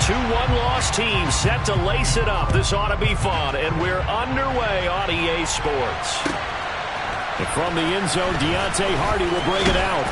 Two one-loss teams set to lace it up. This ought to be fun, and we're underway on EA Sports. And from the end zone, Deontay Hardy will bring it out.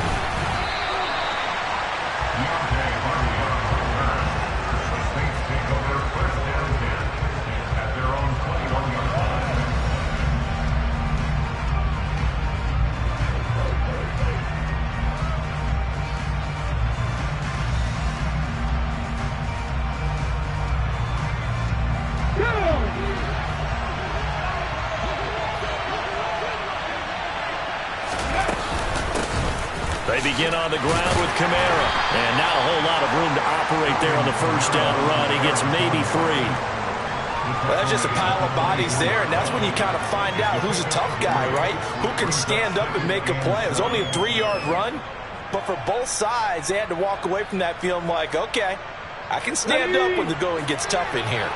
They begin on the ground with Kamara. And now a whole lot of room to operate there on the first down run. He gets maybe 3. Well, that's just a pile of bodies there, and that's when you kind of find out who's a tough guy, right? Who can stand up and make a play. It was only a 3-yard run, but for both sides, they had to walk away from that feeling like, okay, I can stand up when the going gets tough in here.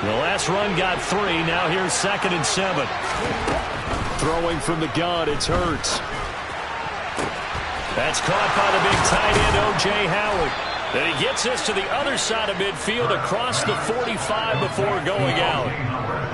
The last run got 3. Now here's 2nd and 7. Throwing from the gun, it's Hurts. That's caught by the big tight end, O.J. Howard. Then he gets us to the other side of midfield across the 45 before going out.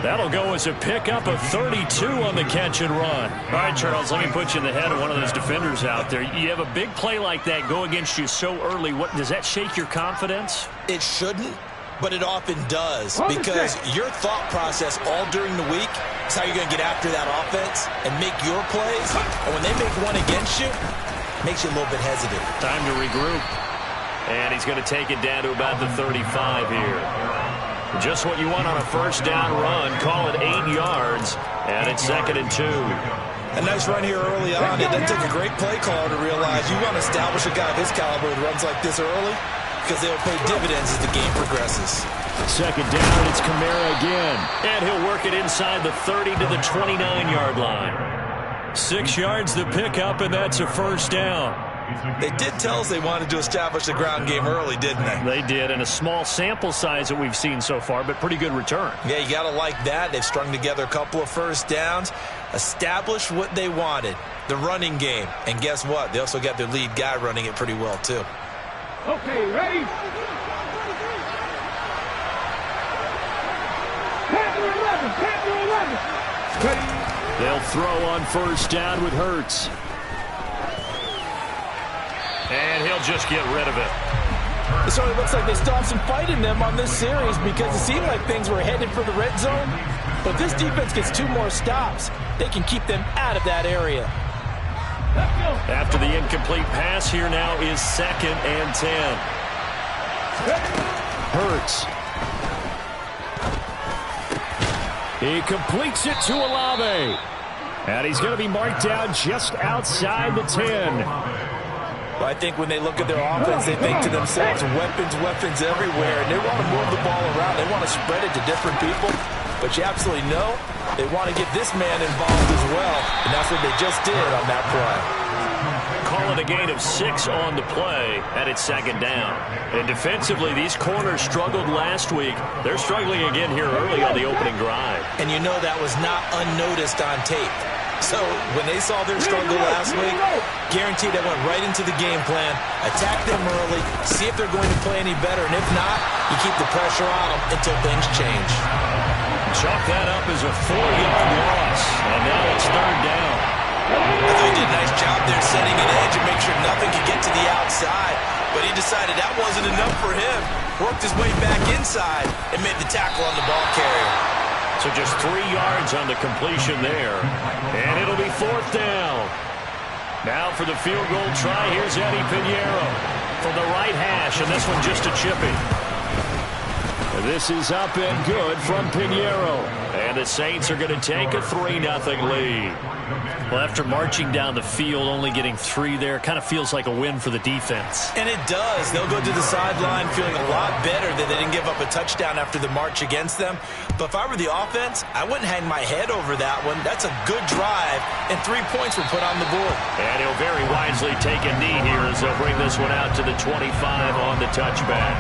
That'll go as a pickup of 32 on the catch and run. All right, Charles, let me put you in the head of one of those defenders out there. You have a big play like that go against you so early. What does that shake your confidence? It shouldn't, but it often does, because your thought process all during the week is how you're going to get after that offense and make your plays. And when they make one against you, makes you a little bit hesitant. Time to regroup. And he's going to take it down to about the 35 here. Just what you want on a first down run. Call it 8 yards. And it's 2nd and 2. A nice run here early on. It doesn't take a great play caller to realize you want to establish a guy of his caliber who runs like this early, because they'll pay dividends as the game progresses. 2nd down, it's Kamara again. And he'll work it inside the 30 to the 29-yard line. 6 yards the pickup, and that's a first down. They did tell us they wanted to establish the ground game early, didn't they? They did, and a small sample size that we've seen so far, but pretty good return. Yeah, you got to like that. They've strung together a couple of first downs, established what they wanted, the running game. And guess what? They also got their lead guy running it pretty well, too. Okay, ready? Panther 11, Ready? They'll throw on first down with Hurts. And he'll just get rid of it. It certainly looks like they still have some fight in them on this series, because it seemed like things were headed for the red zone. But this defense gets 2 more stops. They can keep them out of that area. After the incomplete pass, here now is 2nd and 10. Hurts. He completes it to Olave. And he's going to be marked down just outside the 10. Well, I think when they look at their offense, they think to themselves, weapons everywhere. And they want to move the ball around. They want to spread it to different people. But you absolutely know they want to get this man involved as well. And that's what they just did on that play. Call it a gain of 6 on the play, and it's 2nd down. And defensively, these corners struggled last week. They're struggling again here early on the opening drive. And you know that was not unnoticed on tape. So when they saw their struggle last week, guaranteed they went right into the game plan, attack them early, see if they're going to play any better. And if not, you keep the pressure on them until things change. Chalk that up as a 4-yard loss. And now it's 3rd down. I thought he did a nice job there setting an edge and make sure nothing could get to the outside. But he decided that wasn't enough for him. Worked his way back inside and made the tackle on the ball carrier. So just 3 yards on the completion there. And it'll be 4th down. Now for the field goal try, here's Eddie Pinheiro from the right hash, and this one just a chippy. This is up and good from Pinheiro. And the Saints are going to take a 3-0 lead. Well, after marching down the field, only getting 3 there, kind of feels like a win for the defense. And it does. They'll go to the sideline feeling a lot better that they didn't give up a touchdown after the march against them. But if I were the offense, I wouldn't hang my head over that one. That's a good drive, and 3 points were put on the board. And he'll very wisely take a knee here as they'll bring this one out to the 25 on the touchback.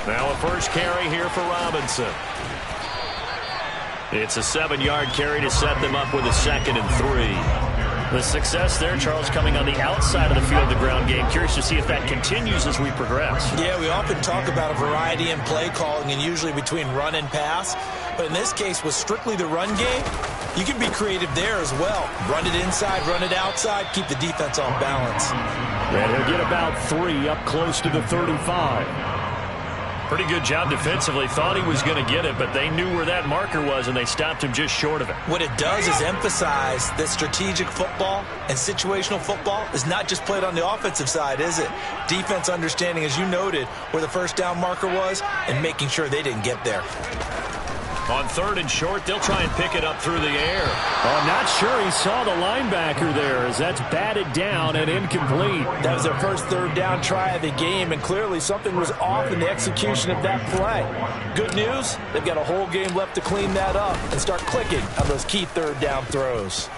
Now a first carry here for Robinson. It's a 7-yard carry to set them up with a 2nd and 3. The success there, Charles, coming on the outside of the field of the ground game. Curious to see if that continues as we progress. Yeah, we often talk about a variety in play calling and usually between run and pass. But in this case, with strictly the run game, you can be creative there as well. Run it inside, run it outside, keep the defense on balance. And he'll get about 3 up close to the 35. Pretty good job defensively. Thought he was going to get it, but they knew where that marker was, and they stopped him just short of it. What it does is emphasize that strategic football and situational football is not just played on the offensive side, is it? Defense understanding, as you noted, where the first down marker was and making sure they didn't get there. On 3rd and short, they'll try and pick it up through the air. I'm not sure he saw the linebacker there as that's batted down and incomplete. That was their first 3rd down try of the game, and clearly something was off in the execution of that play. Good news, they've got a whole game left to clean that up and start clicking on those key 3rd down throws.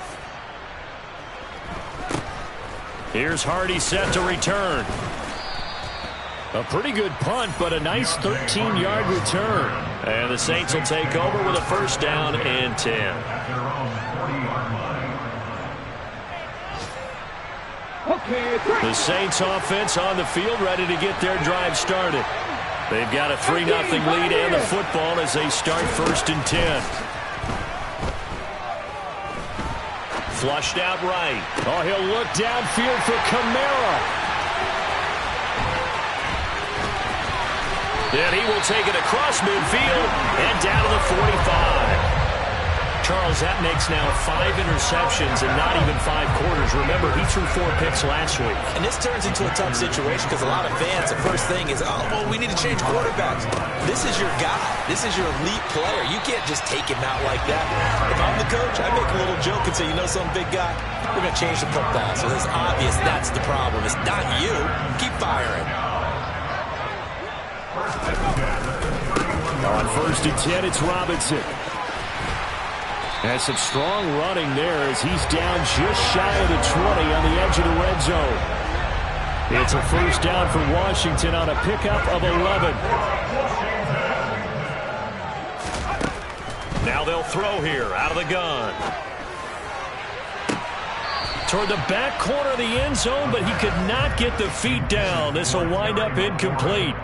Here's Hardy set to return. A pretty good punt, but a nice 13-yard return. And the Saints will take over with a first down and 10. The Saints offense on the field ready to get their drive started. They've got a 3-0 lead and the football as they start 1st and 10. Flushed out right. Oh, he'll look downfield for Kamara. Then he will take it across midfield and down to the 45. Charles, that makes now 5 interceptions and not even 5 quarters. Remember, he threw 4 picks last week. And this turns into a tough situation because a lot of fans, the first thing is, oh, well, we need to change quarterbacks. This is your guy. This is your elite player. You can't just take him out like that. If I'm the coach, I make a little joke and say, you know some big guy? We're going to change the football. So it's obvious that's the problem. It's not you. Keep firing. On 1st and 10, it's Robinson. Has some strong running there as he's down just shy of the 20 on the edge of the red zone. It's a first down for Washington on a pickup of 11. Now they'll throw here out of the gun. Toward the back corner of the end zone, but he could not get the feet down. This will wind up incomplete.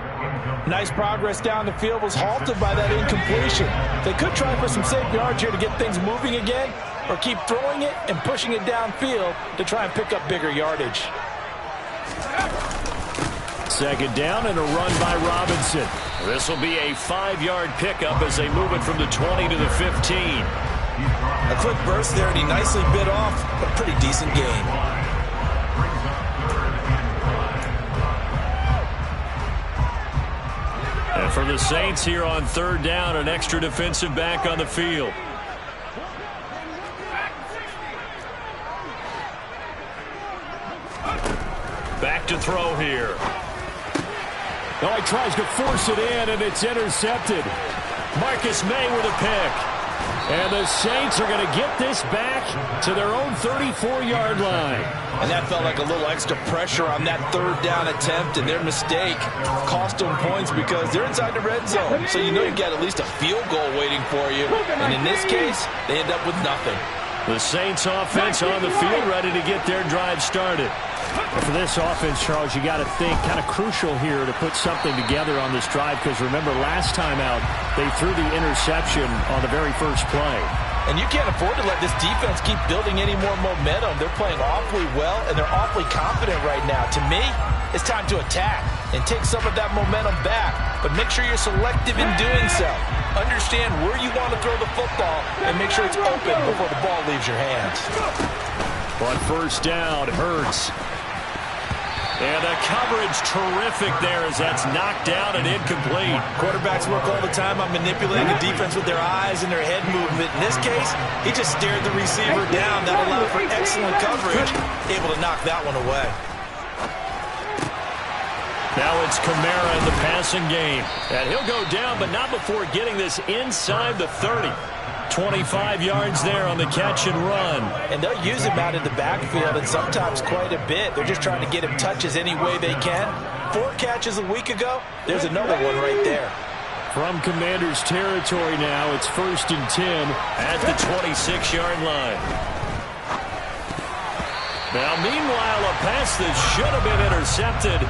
Nice progress down the field was halted by that incompletion. They could try for some safe yards here to get things moving again, or keep throwing it and pushing it downfield to try and pick up bigger yardage. 2nd down and a run by Robinson. This will be a 5-yard pickup as they move it from the 20 to the 15. A quick burst there, and he nicely bit off a pretty decent gain. And for the Saints here on 3rd down, an extra defensive back on the field. Back to throw here. Oh, he tries to force it in, and it's intercepted. Marcus May with a pick. And the Saints are going to get this back to their own 34-yard line. And that felt like a little extra pressure on that 3rd down attempt, and their mistake cost them points because they're inside the red zone. So you know you've got at least a field goal waiting for you. And in this case, they end up with nothing. The Saints offense on the field ready to get their drive started. And for this offense, Charles, you got to think kind of crucial here to put something together on this drive because remember last time out they threw the interception on the very first play. And you can't afford to let this defense keep building any more momentum. They're playing awfully well, and they're awfully confident right now. To me, it's time to attack and take some of that momentum back. But make sure you're selective in doing so. Understand where you want to throw the football and make sure it's open before the ball leaves your hands. On 1st down, Hurts. And the coverage terrific there as that's knocked down and incomplete. Quarterbacks work all the time on manipulating the defense with their eyes and their head movement. In this case, he just stared the receiver down. That allowed for excellent coverage, able to knock that one away. Now it's Kamara in the passing game. And he'll go down, but not before getting this inside the 30. 25 yards there on the catch and run. And they'll use him out in the backfield, and sometimes quite a bit. They're just trying to get him touches any way they can. 4 catches a week ago. There's another one right there. From Commanders territory now, it's 1st and 10 at the 26-yard line. Now, meanwhile, a pass that should have been intercepted,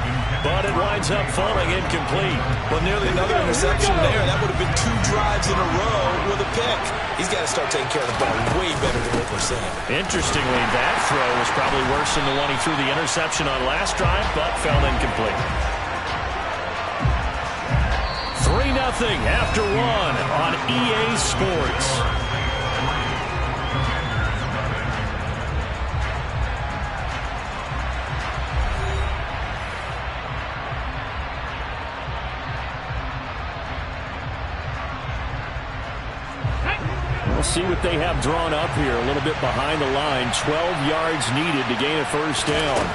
but it winds up falling incomplete. Well, nearly another interception there. That would have been 2 drives in a row with a pick. He's got to start taking care of the ball way better than what we're seeing. Interestingly, that throw was probably worse than the one he threw the interception on last drive, but fell incomplete. 3-0 after 1 on EA Sports. We'll see what they have drawn up here. A little bit behind the line. 12 yards needed to gain a first down.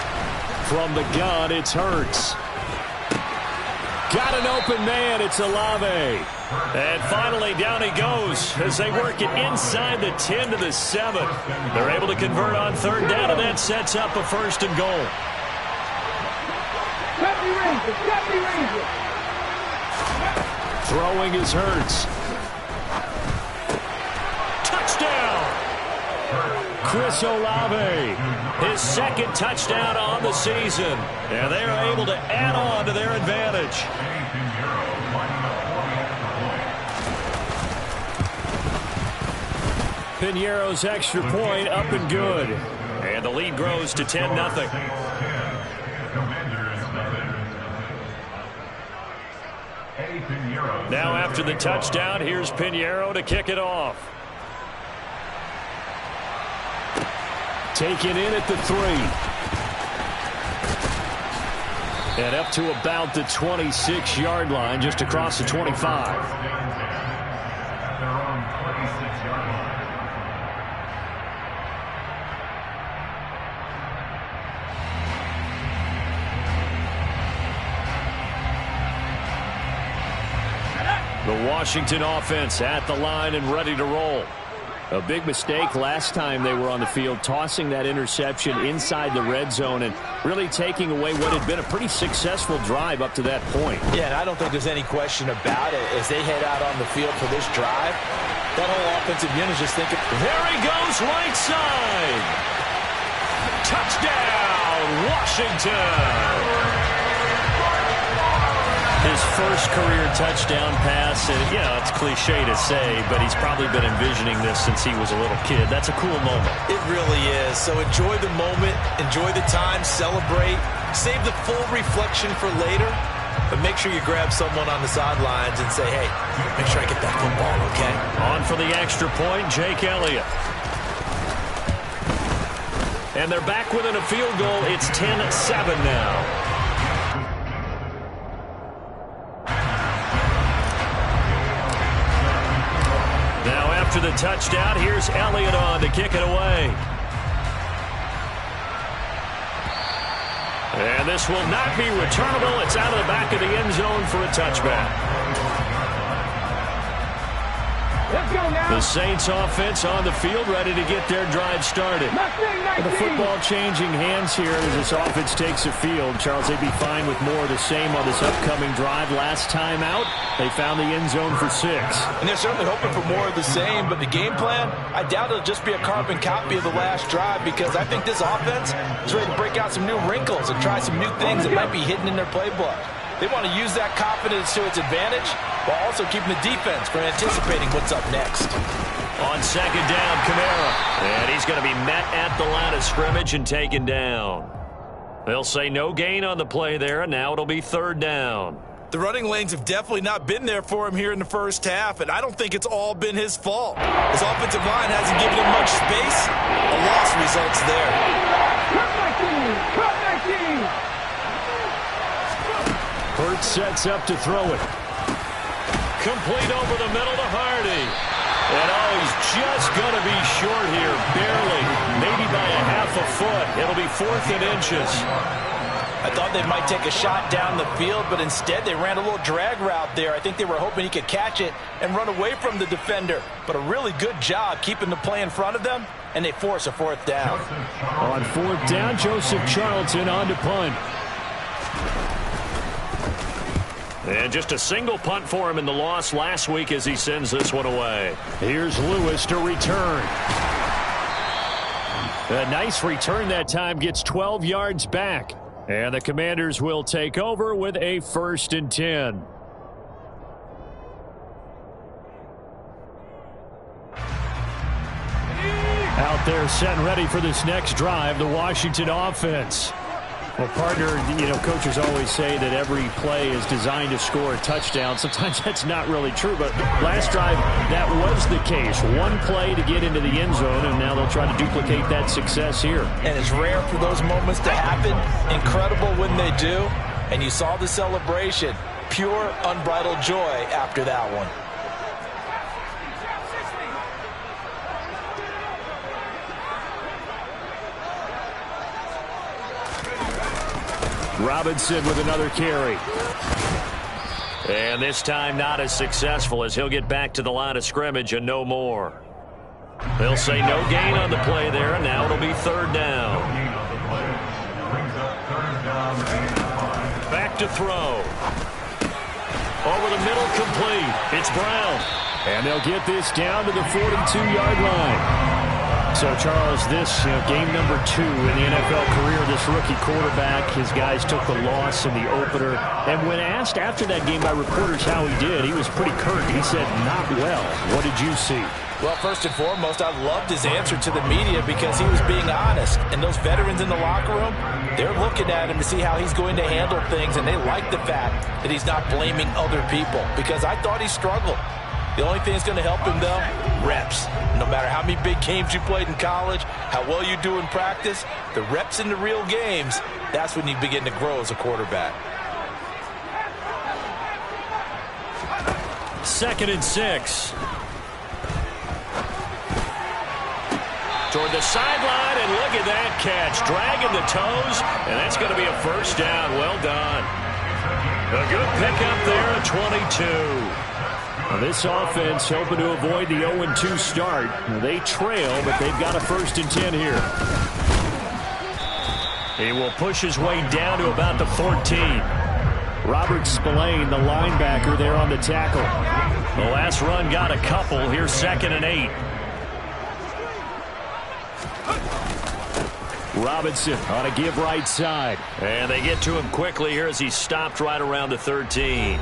From the gun, it's Hurts. Got an open man. It's Olave. And finally, down he goes as they work it inside the 10 to the 7. They're able to convert on 3rd down, and that sets up a 1st and goal. Throwing is Hurts. Touchdown! Chris Olave, his 2nd touchdown on the season. And they are able to add on to their advantage. Piñeiro's extra point up and good. And the lead grows to 10-0. Now after the touchdown, here's Piñeiro to kick it off. Taken in at the 3. And up to about the 26-yard line, just across the 25. The Washington offense at the line and ready to roll. A big mistake last time they were on the field, tossing that interception inside the red zone and really taking away what had been a pretty successful drive up to that point. Yeah, and I don't think there's any question about it. As they head out on the field for this drive, that whole offensive unit is just thinking, there he goes, right side. Touchdown, Washington. His first career touchdown pass, and, you know, it's cliche to say, but he's probably been envisioning this since he was a little kid. That's a cool moment. It really is. So enjoy the moment, enjoy the time, celebrate, save the full reflection for later, but make sure you grab someone on the sidelines and say, hey, make sure I get that football, okay? On for the extra point, Jake Elliott. And they're back within a field goal. It's 10-7 now. After the touchdown, here's Elliott on to kick it away. And this will not be returnable. It's out of the back of the end zone for a touchback. Let's go now. The Saints offense on the field, ready to get their drive started. The football changing hands here as this offense takes the field. Charles, they'd be fine with more of the same on this upcoming drive. Last time out, they found the end zone for 6. And they're certainly hoping for more of the same, but the game plan, I doubt it'll just be a carbon copy of the last drive, because I think this offense is ready to break out some new wrinkles and try some new things that might be hidden in their playbook. They want to use that confidence to its advantage while also keeping the defense from anticipating what's up next. On 2nd down, Kamara. And he's going to be met at the line of scrimmage and taken down. They'll say no gain on the play there, and now it'll be 3rd down. The running lanes have definitely not been there for him here in the first half, and I don't think it's all been his fault. His offensive line hasn't given him much space. A loss results there. Cut my team! Cut my team! Hurts sets up to throw it. Complete over the middle to Hardy. And he's just going to be short here, barely. Maybe by a half a foot. It'll be 4th and inches. I thought they might take a shot down the field, but instead they ran a little drag route there. I think they were hoping he could catch it and run away from the defender. But a really good job keeping the play in front of them, and they force a fourth down. On fourth down, Joseph Charlton on to punt. And just a single punt for him in the loss last week as he sends this one away. Here's Lewis to return. A nice return that time, gets 12 yards back. And the Commanders will take over with a 1st and 10. Out there set and ready for this next drive, the Washington offense. Well, partner, coaches always say that every play is designed to score a touchdown. Sometimes that's not really true, but last drive, that was the case. One play to get into the end zone, and now they'll try to duplicate that success here. And it's rare for those moments to happen. Incredible when they do. And you saw the celebration. Pure, unbridled joy after that one. Robinson with another carry. And this time not as successful as he'll get back to the line of scrimmage and no more. They'll say no gain on the play there, and now it'll be 3rd down. Back to throw. Over the middle, complete. It's Brown. And they'll get this down to the 42-yard line. So, Charles, this game number 2 in the NFL career, this rookie quarterback, his guys took the loss in the opener. And when asked after that game by reporters how he did, he was pretty curt. He said, not well. What did you see? Well, first and foremost, I loved his answer to the media because he was being honest. And those veterans in the locker room, they're looking at him to see how he's going to handle things. And they like the fact that he's not blaming other people because I thought he struggled. The only thing that's going to help him, though, reps. No matter how many big games you played in college, how well you do in practice, the reps in the real games, that's when you begin to grow as a quarterback. 2nd and 6. Toward the sideline, and look at that catch. Dragging the toes, and that's going to be a 1st down. Well done. A good pickup there at 22. This offense hoping to avoid the 0-2 start. They trail, but they've got a 1st and 10 here. He will push his way down to about the 14. Robert Spillane, the linebacker, there on the tackle. The last run got a couple. Here's 2nd and 8. Robinson on a give right side. And they get to him quickly here as he stopped right around the 13.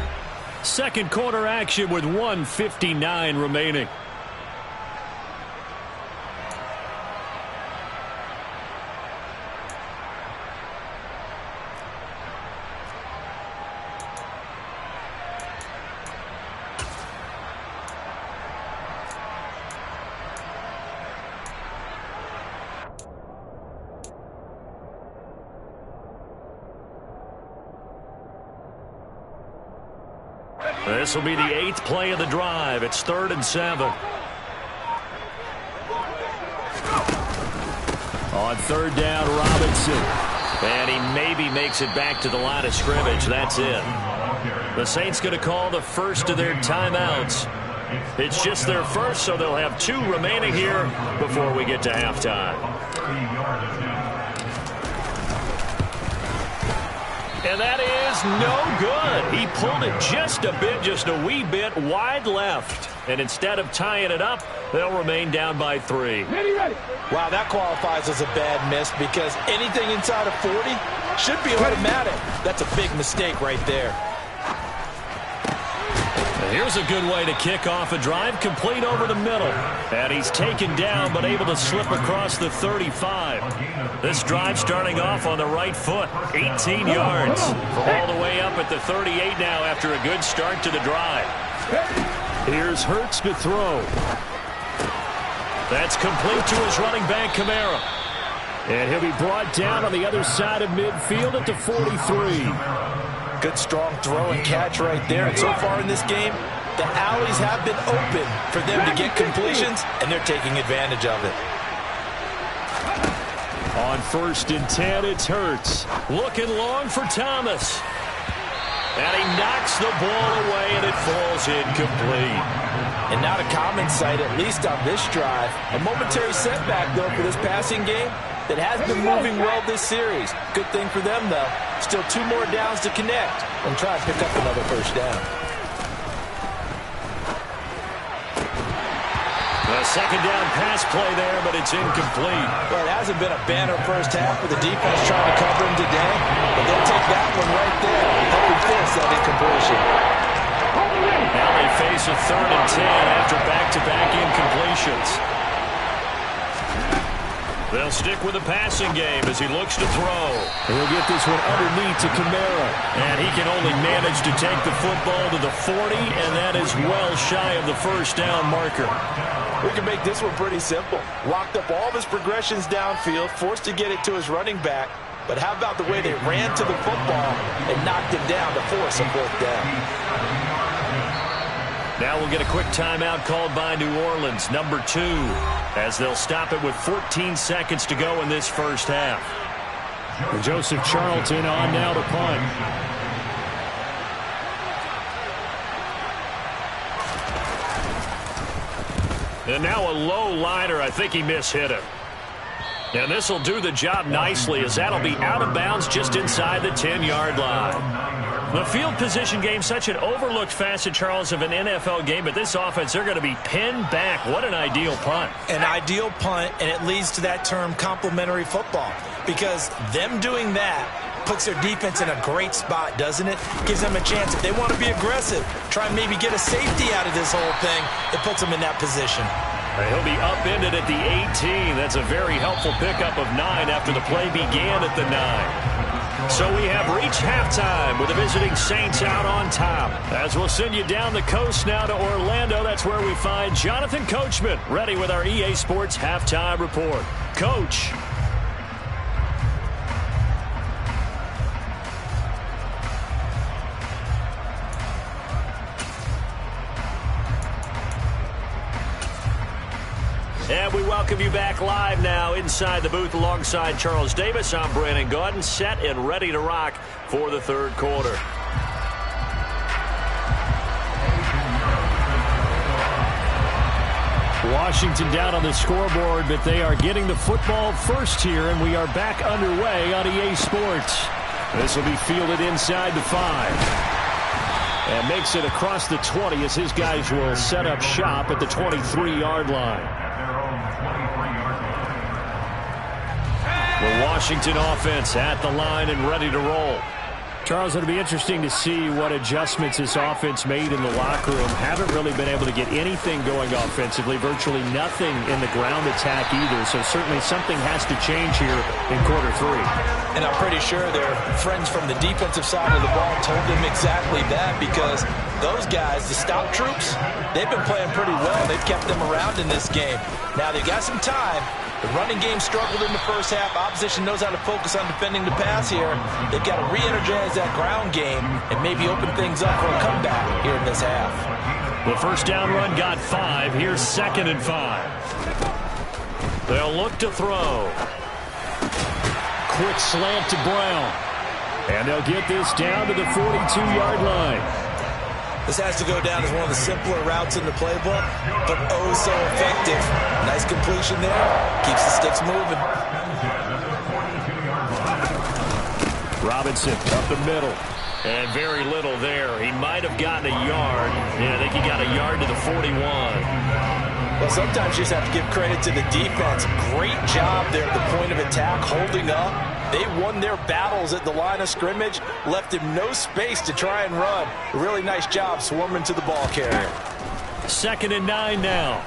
Second quarter action with 1:59 remaining. This will be the 8th play of the drive. It's 3rd and 7. On 3rd down, Robinson. And he maybe makes it back to the line of scrimmage. That's it. The Saints going to call the first of their timeouts. It's just their first, so they'll have 2 remaining here before we get to halftime. And that is no good. He pulled it just a bit, just a wee bit wide left. And instead of tying it up, they'll remain down by 3. Wow, that qualifies as a bad miss because anything inside of 40 should be automatic. That's a big mistake right there. Here's a good way to kick off a drive, complete over the middle. And he's taken down, but able to slip across the 35. This drive starting off on the right foot, 18 yards. All the way up at the 38 now after a good start to the drive. Here's Hurts to throw. That's complete to his running back, Kamara. And he'll be brought down on the other side of midfield at the 43. Good strong throw and catch right there. And so far in this game, the alleys have been open for them to get completions, and they're taking advantage of it. On On 1st and 10, it's Hurts. Looking long for Thomas. And he knocks the ball away, and it falls incomplete. And not a common sight, at least on this drive. A momentary setback, though, for this passing game that has been moving well this series. Good thing for them, though. Still 2 more downs to connect and try and pick up another first down. A second down pass play there, but it's incomplete. Well, it hasn't been a banner first half with the defense trying to cover him today, but they'll take that one right there, helping force that incompletion. Now they face a 3rd and 10 after back-to-back incompletions. They'll stick with the passing game as he looks to throw. He'll get this one underneath to Kamara. And he can only manage to take the football to the 40, and that is well shy of the first down marker. We can make this one pretty simple. Locked up all of his progressions downfield, forced to get it to his running back. But how about the way they ran to the football and knocked him down to force a 4th down? Now we'll get a quick timeout called by New Orleans, number 2, as they'll stop it with 14 seconds to go in this first half. And Joseph Charlton on now to punt. And now a low liner. I think he mishit it. And this will do the job nicely, as that'll be out of bounds just inside the 10-yard line. The field position game, such an overlooked facet, Charles, of an NFL game, but this offense, they're going to be pinned back. What an ideal punt. An ideal punt, and it leads to that term complementary football, because them doing that puts their defense in a great spot, doesn't it? Gives them a chance. If they want to be aggressive, try and maybe get a safety out of this whole thing, it puts them in that position. He'll be upended at the 18. That's a very helpful pickup of 9 after the play began at the 9. So we have reached halftime with the visiting Saints out on top. As we'll send you down the coast now to Orlando, that's where we find Jonathan Coachman ready with our EA Sports Halftime Report. Coach. And we welcome you back live now inside the booth alongside Charles Davis. I'm Brandon Gaudin, set and ready to rock for the 3rd quarter. Washington down on the scoreboard, but they are getting the football first here, and we are back underway on EA Sports. This will be fielded inside the 5. And makes it across the 20 as his guys will set up shop at the 23-yard line. The Washington offense at the line and ready to roll. Charles, it'll be interesting to see what adjustments this offense made in the locker room. Haven't really been able to get anything going offensively, virtually nothing in the ground attack either. So certainly something has to change here in quarter 3. And I'm pretty sure their friends from the defensive side of the ball told them exactly that, because those guys, the stop troops, they've been playing pretty well. They've kept them around in this game. Now they've got some time. The running game struggled in the first half. Opposition knows how to focus on defending the pass here. They've got to re-energize that ground game and maybe open things up for a comeback here in this half. The first down run got 5. Here's 2nd and 5. They'll look to throw. Quick slant to Brown. And they'll get this down to the 42-yard line. This has to go down as one of the simpler routes in the playbook, but oh so effective. Nice completion there. Keeps the sticks moving. Robinson up the middle. And very little there. He might have gotten a yard. Yeah, I think he got a yard to the 41. Well, sometimes you just have to give credit to the defense. Great job there at the point of attack, holding up. They won their battles at the line of scrimmage, left him no space to try and run. A really nice job swarming to the ball carrier. 2nd and 9 now.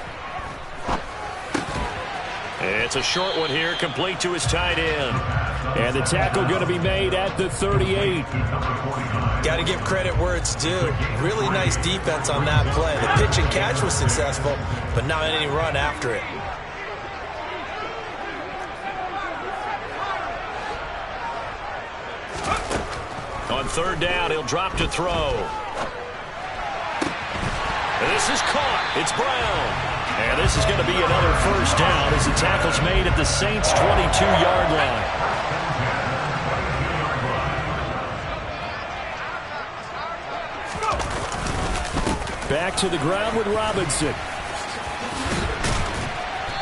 It's a short one here, complete to his tight end. And the tackle going to be made at the 38. Got to give credit where it's due. Really nice defense on that play. The pitch and catch was successful, but not any run after it. On 3rd down, he'll drop to throw. This is caught. It's Brown. And this is going to be another first down as the tackle's made at the Saints' 22-yard line. Back to the ground with Robinson.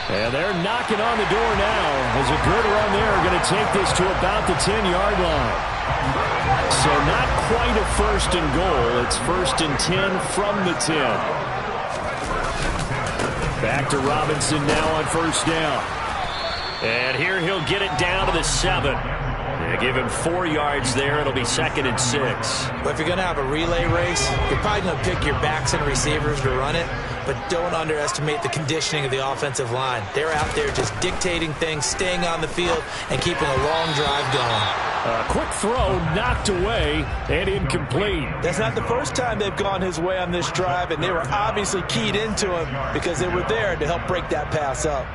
And they're knocking on the door now as a good run there going to take this to about the 10-yard line. So not quite a first and goal. It's first and 10 from the 10. Back to Robinson now on first down. And here he'll get it down to the 7. They give him 4 yards there. It'll be second and 6. Well, if you're going to have a relay race, you're probably going to pick your backs and receivers to run it, but don't underestimate the conditioning of the offensive line. They're out there just dictating things, staying on the field, and keeping a long drive going. A quick throw knocked away and incomplete. That's not the first time they've gone his way on this drive, and they were obviously keyed into him because they were there to help break that pass up.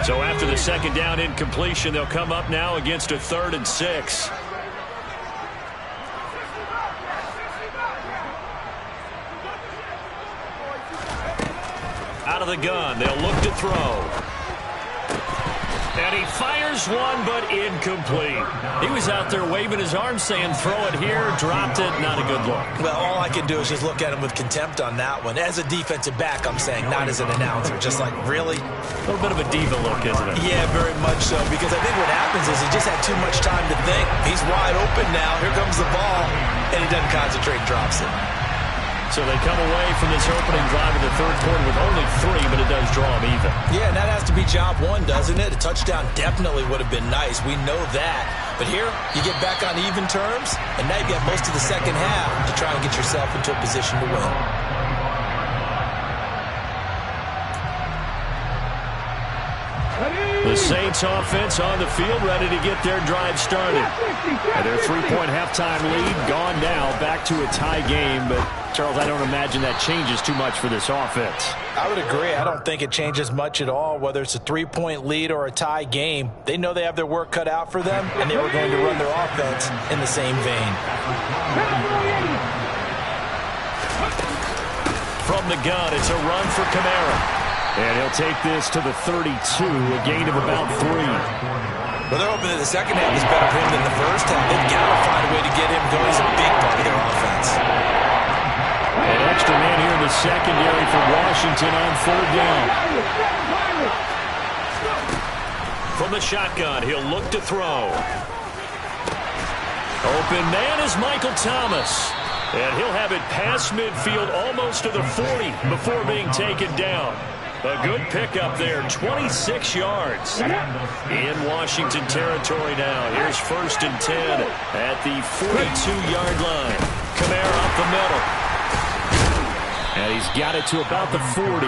So after the second down incompletion, they'll come up now against a 3rd and 6. Out of the gun, they'll look to throw. And he fires one, but incomplete. He was out there waving his arms saying, throw it here, dropped it, not a good look. Well, all I can do is just look at him with contempt on that one. As a defensive back, I'm saying, not as an announcer. Just like, really? A little bit of a diva look, isn't it? Yeah, very much so, because I think what happens is he just had too much time to think. He's wide open now. Here comes the ball, and he doesn't concentrate, drops it. So they come away from this opening drive in the third quarter with only 3, but it does draw them even. Yeah, and that has to be job one, doesn't it? A touchdown definitely would have been nice. We know that. But here, you get back on even terms, and now you get most of the second half to try and get yourself into a position to win. The Saints offense on the field, ready to get their drive started. And their 3-point halftime lead gone now, back to a tie game. But, Charles, I don't imagine that changes too much for this offense. I would agree. I don't think it changes much at all, whether it's a 3-point lead or a tie game. They know they have their work cut out for them, and they were going to run their offense in the same vein. From the gun, it's a run for Kamara. And he'll take this to the 32, a gain of about 3. Well, they're hoping that the second half is better for him than the first half. They've got to find a way to get him going. He's a big part of their offense. An extra man here in the secondary for Washington on 3rd down. From the shotgun, he'll look to throw. Open man is Michael Thomas. And he'll have it past midfield almost to the 40 before being taken down. A good pickup there, 26 yards in Washington territory now. Here's 1st and 10 at the 42-yard line. Kamara up the middle. And he's got it to about the 40.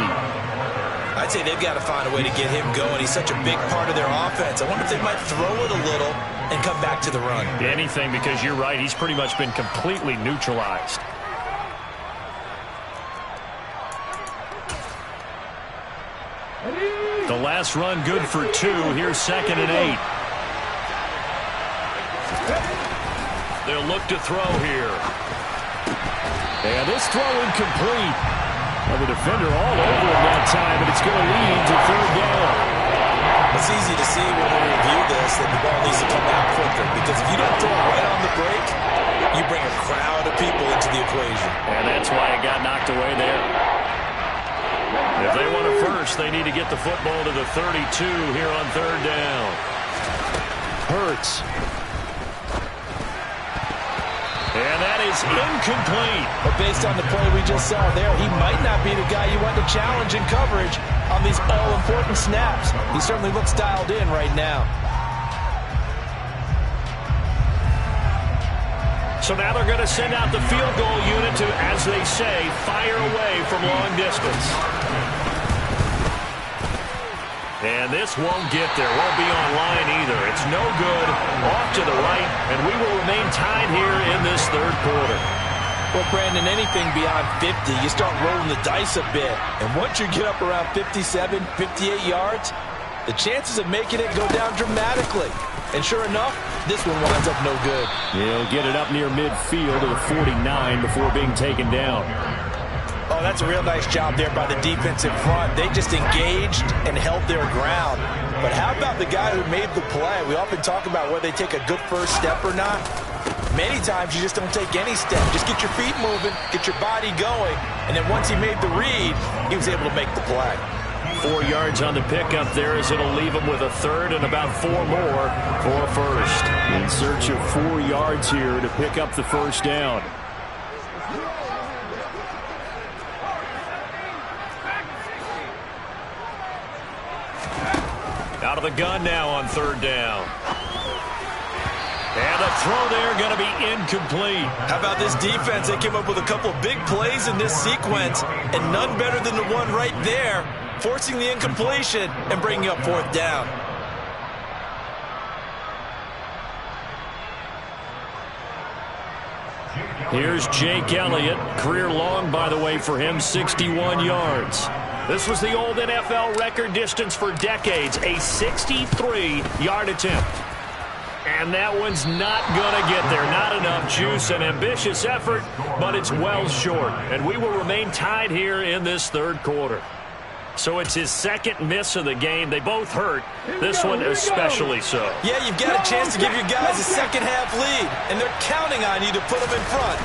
I'd say they've got to find a way to get him going. He's such a big part of their offense. I wonder if they might throw it a little and come back to the run. Anything, because you're right. He's pretty much been completely neutralized. The last run good for 2. Here's 2nd and 8. They'll look to throw here. And this throw incomplete. Well, the defender all over him that time, and it's going to lead to 3rd down. It's easy to see when we review this that the ball needs to come out quicker, because if you don't throw it right on the break, you bring a crowd of people into the equation. And that's why it got knocked away there. If they want a first, they need to get the football to the 32 here on 3rd down. Hurts. And that is incomplete. But based on the play we just saw there, he might not be the guy you want to challenge in coverage on these all-important snaps. He certainly looks dialed in right now. So now they're going to send out the field goal unit to, as they say, fire away from long distance. And this won't get there. Won't be on line either. It's no good. Off to the right, and we will remain tied here in this 3rd quarter. Well, Brandon, anything beyond 50, you start rolling the dice a bit. And once you get up around 57, 58 yards, the chances of making it go down dramatically. And sure enough, this one winds up no good. He'll get it up near midfield to the 49 before being taken down. Oh, that's a real nice job there by the defense in front. They just engaged and held their ground. But how about the guy who made the play? We often talk about whether they take a good first step or not. Many times you just don't take any step. Just get your feet moving, get your body going, and then once he made the read, he was able to make the play. 4 yards on the pickup there as it'll leave him with a third and about 4 more for a first. In search of 4 yards here to pick up the first down. Out of the gun now on third down. And the throw there going to be incomplete. How about this defense? They came up with a couple of big plays in this sequence, and none better than the one right there, forcing the incompletion and bringing up fourth down. Here's Jake Elliott. Career long, by the way, for him, 61 yards. This was the old NFL record distance for decades, a 63-yard attempt. And that one's not going to get there. Not enough juice, an ambitious effort, but it's well short. And we will remain tied here in this third quarter. So it's his second miss of the game. They both hurt. This one especially so. Yeah, you've got a chance to give your guys a second-half lead, and they're counting on you to put them in front.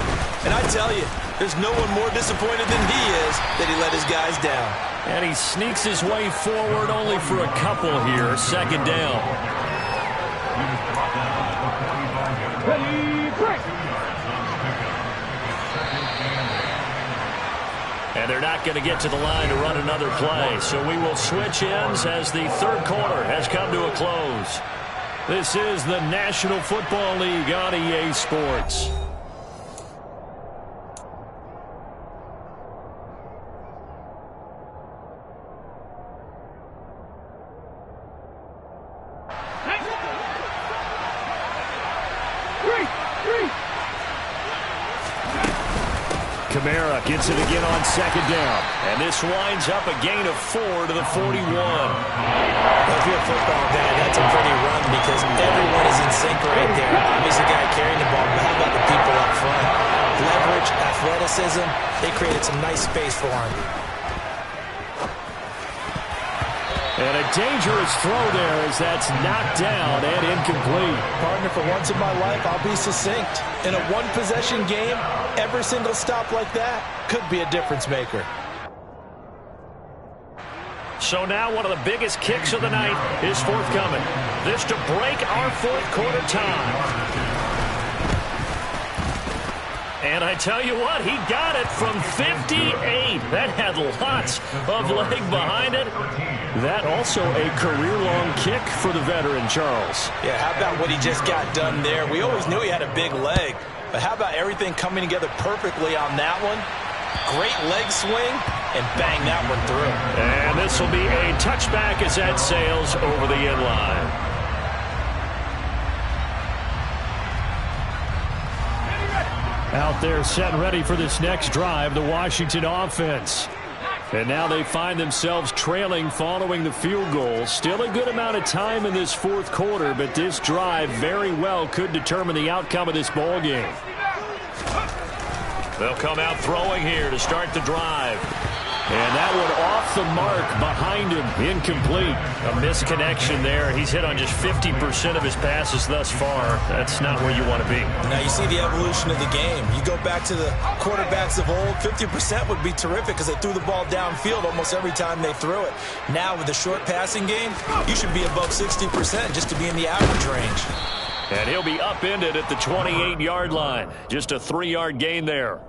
And I tell you, there's no one more disappointed than he is that he let his guys down. And he sneaks his way forward only for a couple here. Second down. Ready, break. And they're not going to get to the line to run another play. So we will switch ends as the third quarter has come to a close. This is the National Football League on EA Sports. Kamara gets it again on second down. And this winds up a gain of 4 to the 41. If you're a football guy, that's a pretty run because everyone is in sync right there. Obviously, the guy carrying the ball, but how about the people up front? Leverage, athleticism, they created some nice space for him. And a dangerous throw there as that's knocked down and incomplete. Partner, for once in my life, I'll be succinct. In a one-possession game, every single stop like that could be a difference maker. So now one of the biggest kicks of the night is forthcoming. This to break our fourth quarter tie. And I tell you what, he got it from 58. That had lots of leg behind it. That also a career-long kick for the veteran, Charles. Yeah, how about what he just got done there? We always knew he had a big leg, but how about everything coming together perfectly on that one? Great leg swing, and bang that one through. And this will be a touchback as that sails over the end line. Out there set ready for this next drive, the Washington offense. And now they find themselves trailing following the field goal. Still a good amount of time in this fourth quarter, but this drive very well could determine the outcome of this ball game. They'll come out throwing here to start the drive. And that one off the mark behind him, incomplete. A misconnection there. He's hit on just 50% of his passes thus far. That's not where you want to be. Now you see the evolution of the game. You go back to the quarterbacks of old, 50% would be terrific because they threw the ball downfield almost every time they threw it. Now with the short passing game, you should be above 60% just to be in the average range. And he'll be upended at the 28-yard line. Just a 3-yard gain there.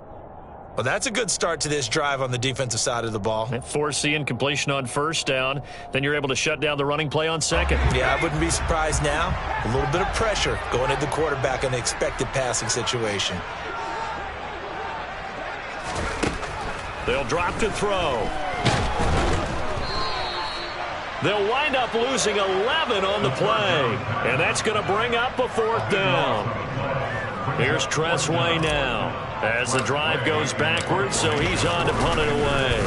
Well, that's a good start to this drive on the defensive side of the ball. Force the incompletion on first down. Then you're able to shut down the running play on second. Yeah, I wouldn't be surprised now. A little bit of pressure going at the quarterback in the expected passing situation. They'll drop to throw. They'll wind up losing 11 on the play. And that's going to bring up a fourth down. Here's Tressway now as the drive goes backwards, so he's on to punt it away.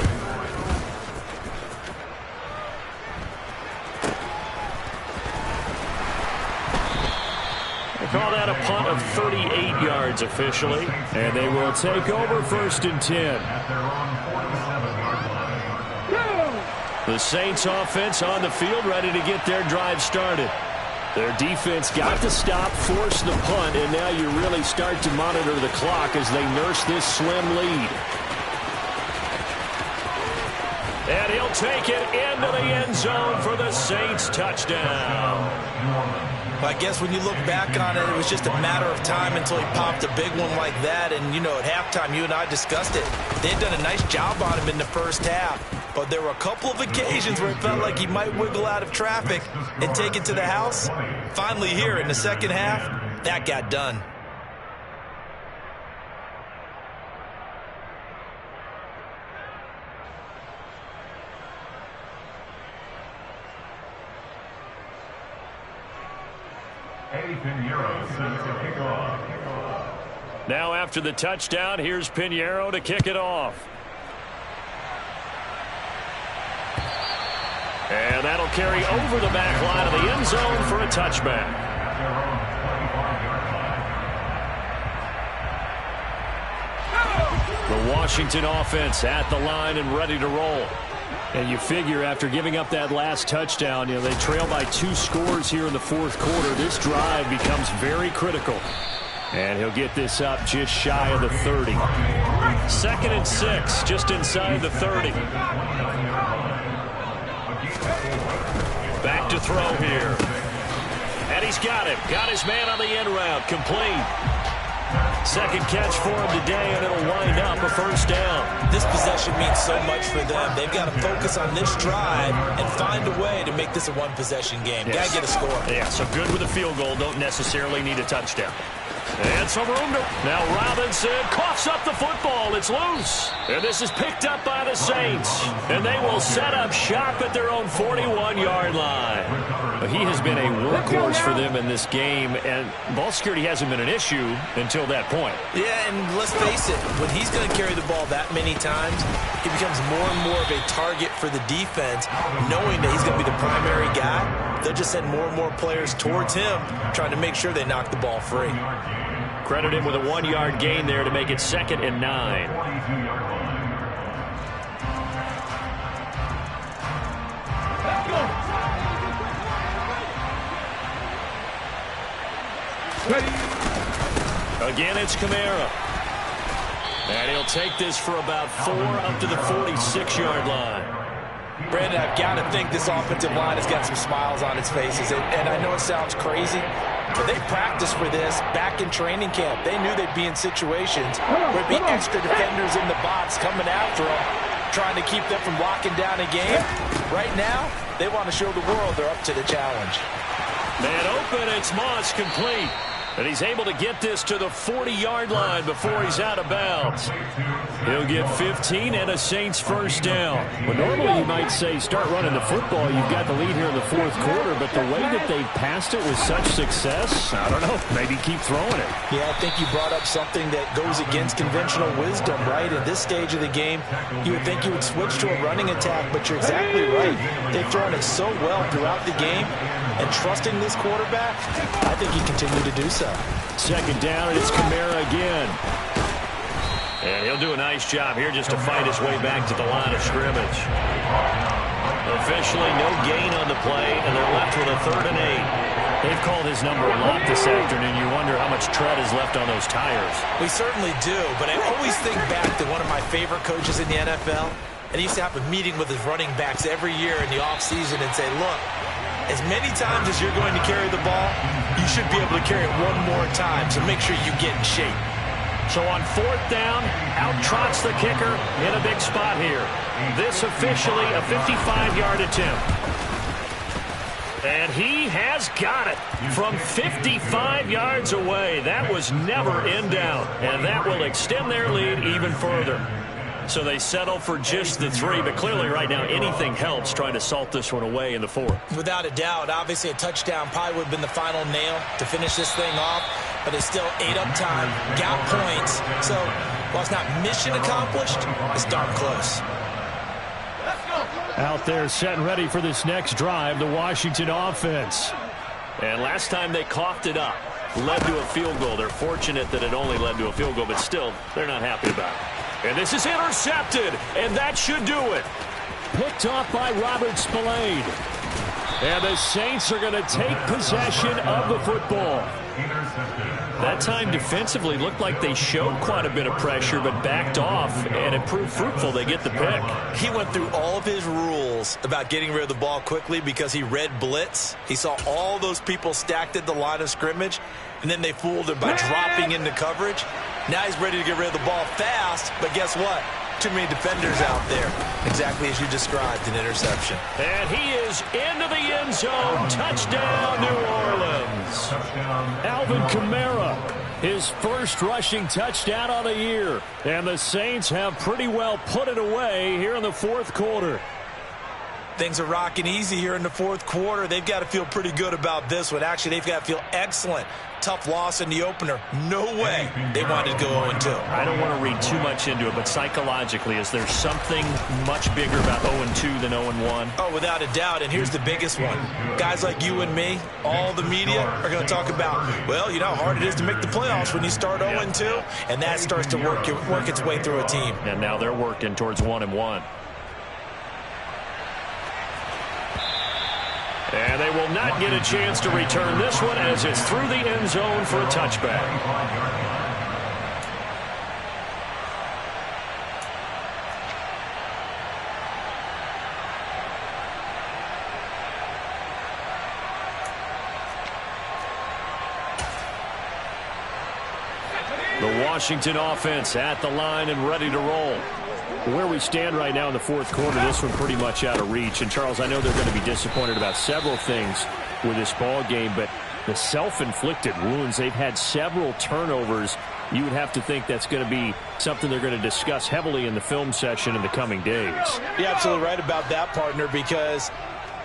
Call that a punt of 38 yards officially. And they will take over 1st and 10. The Saints offense on the field, ready to get their drive started. Their defense got to stop, force the punt, and now you really start to monitor the clock as they nurse this slim lead. And he'll take it into the end zone for the Saints touchdown. I guess when you look back on it, it was just a matter of time until he popped a big one like that. And, you know, at halftime, you and I discussed it. They had done a nice job on him in the first half. But there were a couple of occasions where it felt like he might wiggle out of traffic and take it to the house. Finally here in the second half, that got done. Now after the touchdown, here's Pinheiro to kick it off. And that'll carry over the back line of the end zone for a touchback. The Washington offense at the line and ready to roll. And you figure after giving up that last touchdown, they trail by 2 scores here in the 4th quarter. This drive becomes very critical. And he'll get this up just shy of the 30. 2nd and 6, just inside the 30. Back to throw here. And he's got him. Got his man on the end route. Complete. 2nd catch for him today, and it'll wind up a 1st down. This possession means so much for them. They've got to focus on this drive and find a way to make this a one-possession game. Got to get a score. Yeah, so good with a field goal. Don't necessarily need a touchdown. And some room to... Now Robinson coughs up the football. It's loose. And this is picked up by the Saints. And they will set up shop at their own 41-yard line. He has been a workhorse for them in this game, and ball security hasn't been an issue until that point. Yeah, and let's face it, when he's going to carry the ball that many times, he becomes more and more of a target for the defense, knowing that he's going to be the primary guy. They'll just send more and more players towards him, trying to make sure they knock the ball free. Credit him with a 1-yard gain there to make it 2nd and 9. Again, it's Kamara. And he'll take this for about 4 up to the 46-yard line. Brandon, I've got to think this offensive line has got some smiles on its faces. And I know it sounds crazy, but they practiced for this back in training camp. They knew they'd be in situations where there'd be extra defenders in the box coming after them, trying to keep them from locking down a game. Right now, they want to show the world they're up to the challenge. Man open, it's Moss, complete. And he's able to get this to the 40-yard line before he's out of bounds. He'll get 15 and a Saints 1st down. Well, normally you might say start running the football. You've got the lead here in the 4th quarter, but the way that they passed it with such success, I don't know, maybe keep throwing it. Yeah, I think you brought up something that goes against conventional wisdom, right? At this stage of the game, you would think you would switch to a running attack, but you're exactly right. They've thrown it so well throughout the game, and trusting this quarterback, I think he continued to do so. 2nd down, and it's Kamara again. And he'll do a nice job here just to fight his way back to the line of scrimmage. Officially, no gain on the play, and they're left with a 3rd and 8. They've called his number a lot this afternoon. You wonder how much tread is left on those tires. We certainly do, but I always think back to one of my favorite coaches in the NFL, and he used to have a meeting with his running backs every year in the offseason and say, look, as many times as you're going to carry the ball, you should be able to carry it one more time, so make sure you get in shape. So on 4th down, out trots the kicker in a big spot here. This officially a 55-yard attempt. And he has got it from 55 yards away. That was never in doubt, and that will extend their lead even further. So they settle for just the 3, but clearly right now anything helps trying to salt this one away in the 4th. Without a doubt, obviously a touchdown probably would have been the final nail to finish this thing off, but they still ate up time, got points. So while it's not mission accomplished, it's darn close. Out there set and ready for this next drive, the Washington offense. And last time they coughed it up. led to a field goal. They're fortunate that it only led to a field goal, but still, they're not happy about it. And this is intercepted, and that should do it. Picked off by Robert Spillane. And the Saints are going to take possession of the football. That time defensively looked like they showed quite a bit of pressure but backed off, and it proved fruitful. They get the pick. He went through all of his rules about getting rid of the ball quickly because he read blitz. He saw all those people stacked at the line of scrimmage, and then they fooled him by dropping into coverage. Now he's ready to get rid of the ball fast, but guess what? Too many defenders out there. Exactly as you described, an interception. And he is into the end zone. Touchdown, New Orleans. Alvin Kamara, his first rushing touchdown on the year. And the Saints have pretty well put it away here in the fourth quarter. Things are rocking easy here in the fourth quarter. They've got to feel pretty good about this one. Actually, they've got to feel excellent. Tough loss in the opener. No way they wanted to go 0-2. I don't want to read too much into it, but psychologically, is there something much bigger about 0-2 than 0-1? Oh, without a doubt, and here's the biggest one. Guys like you and me, all the media are going to talk about, well, you know how hard it is to make the playoffs when you start 0-2, and that starts to work its way through a team. And now they're working towards 1-1. And they will not get a chance to return this one as it's through the end zone for a touchback. The Washington offense at the line and ready to roll. Where we stand right now in the fourth quarter, this one pretty much out of reach. And, Charles, I know they're going to be disappointed about several things with this ball game, but the self-inflicted wounds, they've had several turnovers. You would have to think that's going to be something they're going to discuss heavily in the film session in the coming days. You're absolutely right about that, partner, because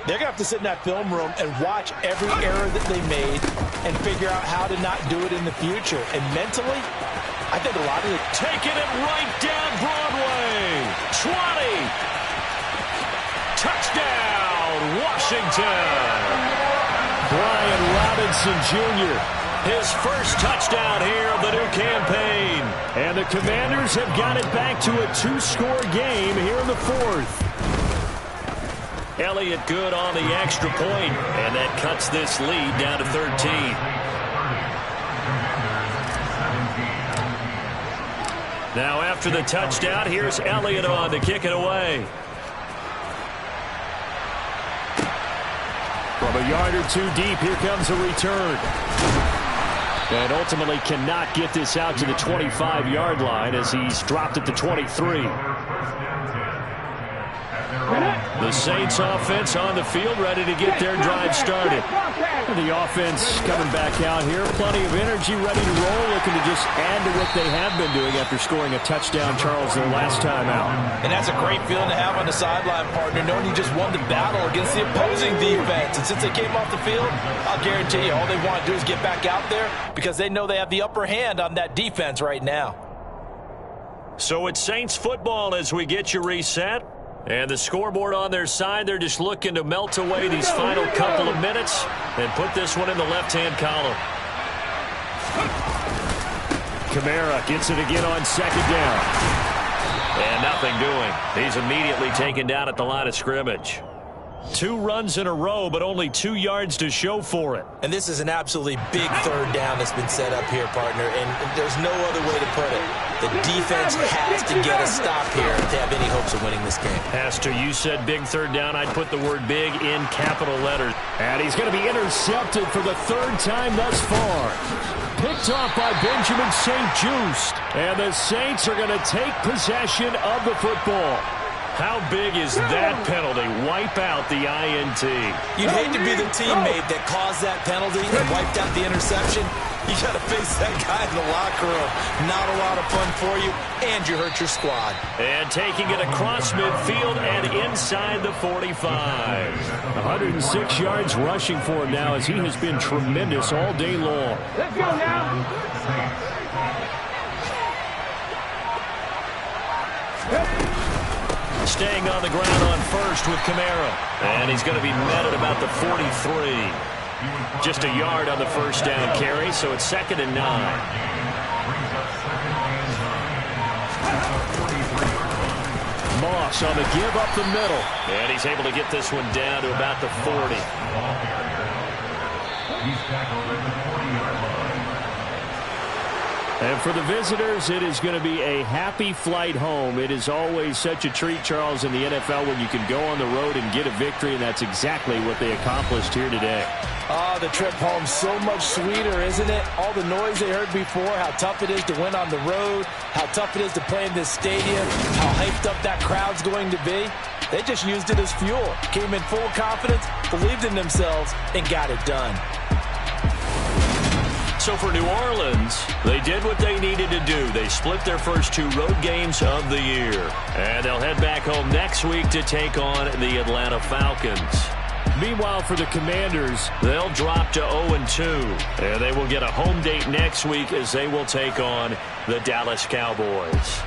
they're going to have to sit in that film room and watch every error that they made and figure out how to not do it in the future. And mentally, I think a lot of it. Taking it right down Broadway. 20. Touchdown, Washington. Brian Robinson Jr. His first touchdown here of the new campaign. And the Commanders have got it back to a two-score game here in the fourth. Elliott good on the extra point, and that cuts this lead down to 13. Now after the touchdown, here's Elliott on to kick it away. From a yard or two deep, here comes a return. And ultimately cannot get this out to the 25-yard line as he's dropped at the 23. The Saints offense on the field, ready to get their drive started. And the offense coming back out here, plenty of energy, ready to roll, looking to just add to what they have been doing after scoring a touchdown, Charles, their last time out. And that's a great feeling to have on the sideline, partner, knowing you just won the battle against the opposing defense. And since they came off the field, I'll guarantee you all they want to do is get back out there because they know they have the upper hand on that defense right now. So it's Saints football as we get you reset. And the scoreboard on their side, they're just looking to melt away these final couple of minutes and put this one in the left-hand column. Kamara gets it again on second down. And nothing doing. He's immediately taken down at the line of scrimmage. 2 runs in a row, but only 2 yards to show for it. And this is an absolutely big third down that's been set up here, partner, and there's no other way to put it. The defense has to get a stop here to have any hopes of winning this game. Pastor, you said big third down. I'd put the word big in capital letters. And he's going to be intercepted for the third time thus far. Picked off by Benjamin St-Juste. And the Saints are going to take possession of the football. How big is that penalty? Wipe out the INT. You'd hate to be the teammate that caused that penalty and wiped out the interception. You got to face that guy in the locker room. Not a lot of fun for you, and you hurt your squad. And taking it across midfield and inside the 45. 106 yards rushing for him now as he has been tremendous all day long. Let's go now. Staying on the ground on first with Kamara. And he's going to be met at about the 43. Just a yard on the first down carry, so it's 2nd and 9. Moss on the give up the middle. And he's able to get this one down to about the 40. And for the visitors, it is going to be a happy flight home. It is always such a treat, Charles, in the NFL when you can go on the road and get a victory, and that's exactly what they accomplished here today. Oh, the trip home so much sweeter, isn't it? All the noise they heard before, how tough it is to win on the road, how tough it is to play in this stadium, how hyped up that crowd's going to be. They just used it as fuel, came in full confidence, believed in themselves, and got it done. So for New Orleans, they did what they needed to do. They split their first 2 road games of the year. And they'll head back home next week to take on the Atlanta Falcons. Meanwhile, for the Commanders, they'll drop to 0-2. And they will get a home date next week as they will take on the Dallas Cowboys.